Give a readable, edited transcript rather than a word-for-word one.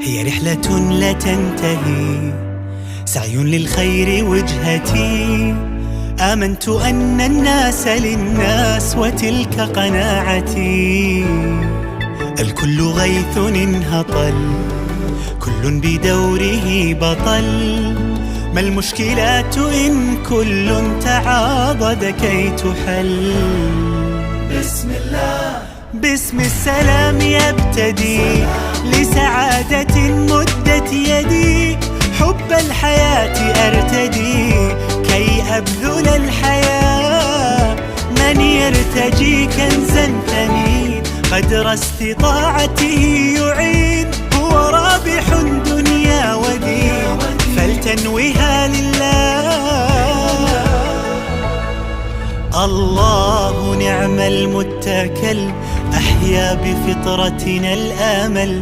هي رحلة لا تنتهي، سعي للخير وجهتي. آمنت أن الناس للناس وتلك قناعتي. الكل غيث انهطل، كل بدوره بطل. ما المشكلات إن كل تعاضد كي تحل؟ بسم الله، باسم السلام يبتدي، لسعادة مدت يدي. حب الحياة أرتدي كي أبذل الحياة. من يرتجي كنزا ثمين قدر استطاعته يعين، هو رابح دنيا ودين، فلتنوها لله. الله نعم المتكل، أحيا بفطرتنا الآمل.